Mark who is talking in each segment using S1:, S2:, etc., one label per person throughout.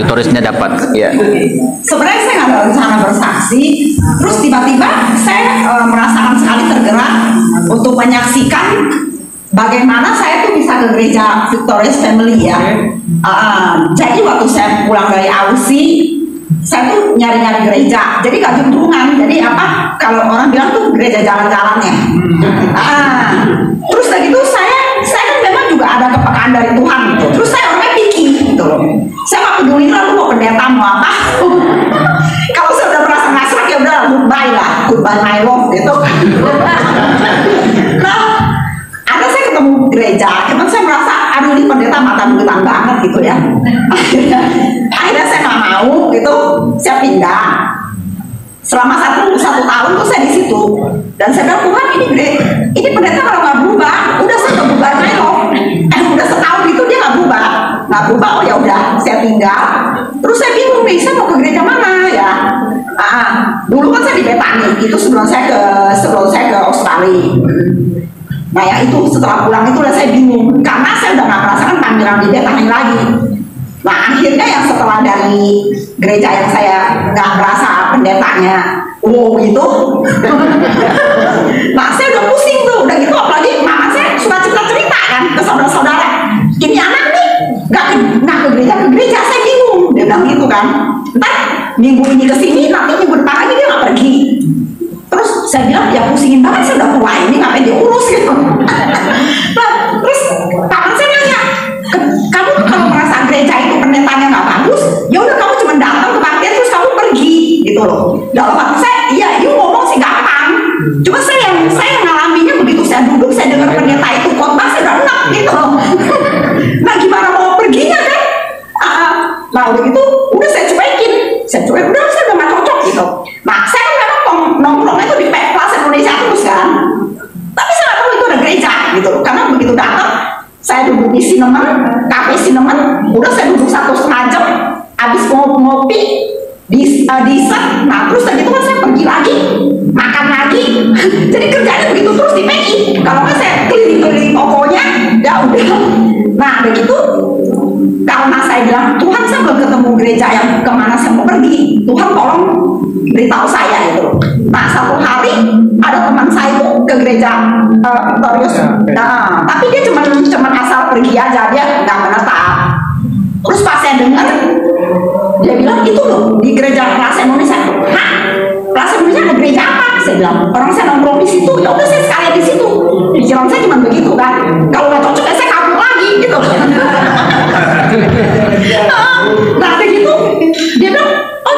S1: Viktorisnya dapat. Ya.
S2: Sebenarnya saya nggak ada rencana bersaksi, terus tiba-tiba saya merasakan sekali tergerak untuk menyaksikan bagaimana saya tuh bisa ke gereja Victorious Family ya. Jadi waktu saya pulang dari Aussie, saya tuh nyari-nyari gereja, jadi gak juntrungan. Jadi apa? Kalau orang bilang tuh gereja jalan-jalannya. Terus begitu saya kan memang juga ada kepekaan dari Tuhan gitu. Terus saya orangnya picky gitu loh. Saya gak peduli lah lu mau pendeta mau apa. Kalau saya udah merasa ngasrak ya udah goodbye my love gitu. Nah, ada saya ketemu gereja, cuman saya merasa aduh ini pendeta mata-mata banget gitu ya. Akhirnya saya nggak mau gitu, saya pindah. Selama satu tahun tuh saya di situ, dan saya bilang Tuhan ini pendeta kalau nggak berubah, udah saya nggak berubah udah setahun itu dia nggak berubah, oh ya udah saya tinggal. Terus saya bingung nih, saya mau ke gereja mana ya? Dulu kan saya di Betani, itu sebelum saya ke Australia. Nah ya itu setelah pulang itu udah saya bingung karena saya udah nggak merasakan panggilan di Betani lagi. Nah akhirnya yang setelah dari gereja yang saya nggak merasa pendetanya wow gitu, nah saya udah pusing tuh, udah gitu apalagi mama saya suka cerita kan ke saudara-saudara, ini anak nih nggak ke gereja, saya bingung, dia bilang gitu kan. Ntar minggu ini kesini, nanti minggu depan lagi dia nggak pergi. Terus saya bilang ya pusingin banget, saya udah tua ini ngapain diurus gitu. Nah, terus paman saya nanya, kamu kalau merasa gereja itu pendetanya nggak bagus, ya udah kamu cuma datang ke kebaktian terus kamu pergi gitu loh. Dalam hati saya, iya you ngomong sih gampang, cuma saya ngalaminya begitu saya duduk, saya dengar pendeta itu khotbah, saya udah enak gitu loh. Nah gimana mau perginya kan? Nah udah gitu, udah saya cuekin, udah saya udah nggak cocok gitu. Nah saya kan memang nongkrongnya itu di Plaza Indonesia terus kan, tapi saya nggak tahu itu ada gereja gitu loh, karena begitu datang saya duduk di Cinnamon, kafe Cinnamon, udah saya duduk 1,5 jam, habis ngopi di dessert, nah terus gitu kan saya pergi lagi, makan lagi, jadi kerjanya begitu terus di PI, kalau nggak saya keliling-keliling tokonya, ya udah. Nah begitu, karena saya bilang Tuhan saya belum ketemu gereja yang kemana saya mau pergi, Tuhan tolong beritahu saya gitu. Nah satu hari ada teman saya itu ke gereja Victorious, tapi dia cuma asal pergi aja, dia nggak menetap. Terus pas saya dengar, dia bilang itu loh di gereja Plaza Indonesia. Hah? Plaza Indonesia ada gereja apa? Saya bilang orang saya nongkrong di situ, ya udah saya sekalian di situ. Pikiran saya cuma begitu kan. Kalau nggak cocok ya saya kabur lagi gitu. Nah begitu dia bilang, oh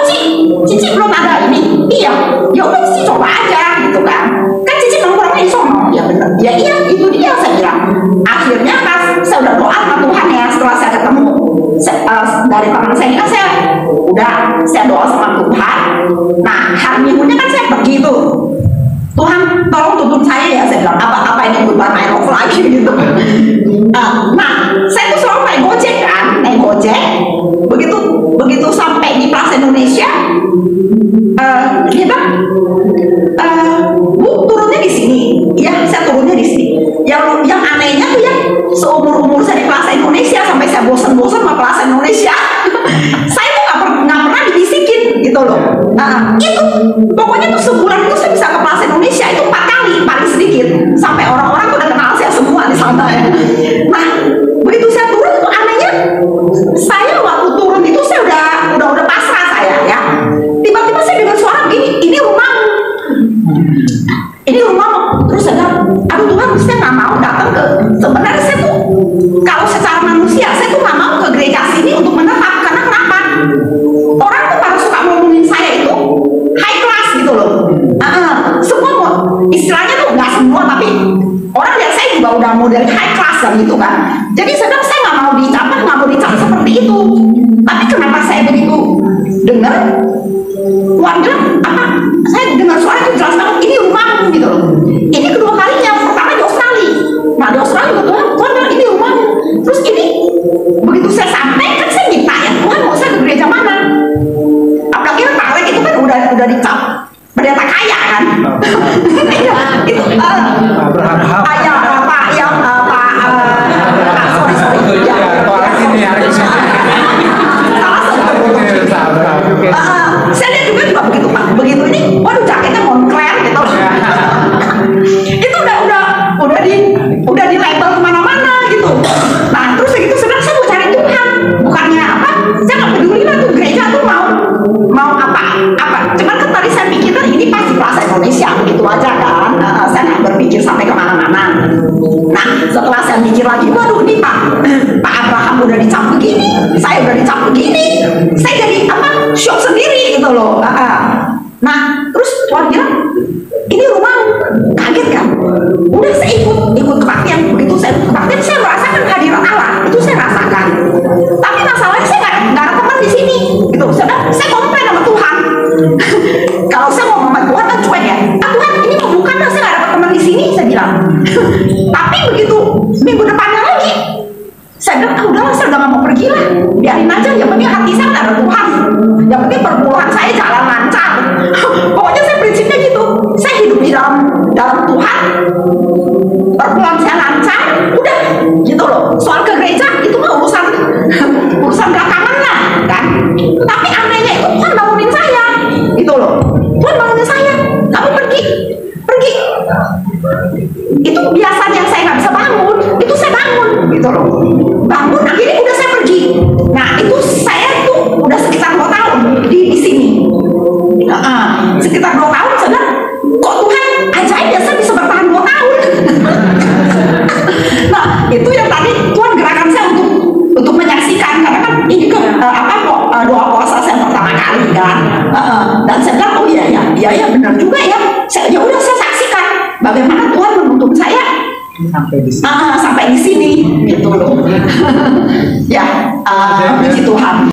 S2: Cici belum ada ini. Iya, ya udah Cici coba aja gitu kan. Kan Cici nongkrongnya di sono. Ya benar. Ya iya itu dia saya bilang. Akhirnya pas saya udah doa sama Tuhan ya setelah saya ketemu dari teman saya ini kan saya doa sama Tuhan. Nah hari minggunya kan saya pergi tuh. Tuhan tolong tuntun saya ya, saya bilang apa ini goodbye my love lagi gitu. Nah saya tuh selalu naik gojek. Begitu sampai di Plaza Indonesia, dia bilang Bu turunnya di sini. Ya saya turunnya di sini. Yang anehnya tuh ya seumur saya di Plaza Indonesia sampai saya bosan sama Plaza Indonesia. Saya tuh nggak pernah dibisikin gitu loh. Itu pokoknya tuh sebulan itu saya bisa ke Plaza Indonesia itu 4 kali paling sedikit, sampai orang-orang tuh udah kenal saya semua di sana ya. Nah begitu saya turun tuh anehnya, saya waktu turun itu saya udah pasrah saya ya. Tiba-tiba saya dengar suara begini, ini rumahmu. Terus saya bilang, aduh Tuhan saya nggak mau datang ke, sebenarnya saya tuh kalau secara manusia saya tuh nggak mau ke gereja sini untuk menetap, karena kenapa? Orang tuh pada suka ngomongin saya itu high class gitu loh. Semua istilahnya tuh nggak semua, tapi orang lihat saya juga udah model high class kan gitu kan. Jadi saya bilang saya nggak mau dicap seperti itu. Tapi kenapa saya begitu dengar Tuhan bilang apa? Saya dengar suara itu jelas banget, ini rumahmu gitu loh. Ini kedua kalinya, pertama di Australia. Nah di Australia Tuhan bilang ini rumahmu. Terus ini begitu saya sampai kan saya minta ya Tuhan mau saya ke gereja mana? Apalagi kan Pak Alek itu kan udah dicap pendeta kaya kan? Itu sorry ya. setelah saya mikir lagi, waduh ini Pak Abraham udah dicap begini, saya udah dicap begini, saya jadi apa, shock sendiri gitu loh. Nah terus Tuhan bilang, ini rumahmu. Kaget kan? Udah saya ikut kebaktian. Begitu saya ikut kebaktian, saya merasakan kehadiran Allah. Itu saya rasakan. Tapi masalahnya saya nggak ada teman di sini. Gitu. Saya komplain sama Tuhan. Kalau saya mau sama Tuhan kan cuek ya. Tuhan ini mau bukan, saya nggak dapat teman di sini, saya bilang. Tapi begitu minggu depannya lagi, saya bilang, udahlah, saya udah nggak mau pergi lah, biarin aja. Yang penting hati saya ada Tuhan. Yang penting perpuluhan saya jalan lancar. Pokoknya saya prinsipnya gitu. Saya hidup di dalam Tuhan, perpuluhan saya lancar, udah gitu loh. Soal ke gereja itu mah urusan belakangan lah kan. Tapi anehnya itu Tuhan bangunin saya, gitu loh. Tuhan bangunin saya, kamu pergi. Itu biasanya saya nggak bisa bangun, itu saya bangun, gitu loh. Bangun, akhirnya udah saya pergi. Nah itu saya tuh udah sekitar 2 tahun di sini. Sekitar 2 tahun saya bilang, kok Tuhan ajaib ya, saya bisa bertahan 2 tahun. Nah itu yang tadi Tuhan gerakan saya untuk menyaksikan, karena kan ini ke doa puasa saya pertama kali kan. Dan saya bilang, oh iya benar juga ya. Ya udah saya saksikan bagaimana Tuhan menuntun saya sampai di sini gitu loh. Ya, puji Tuhan.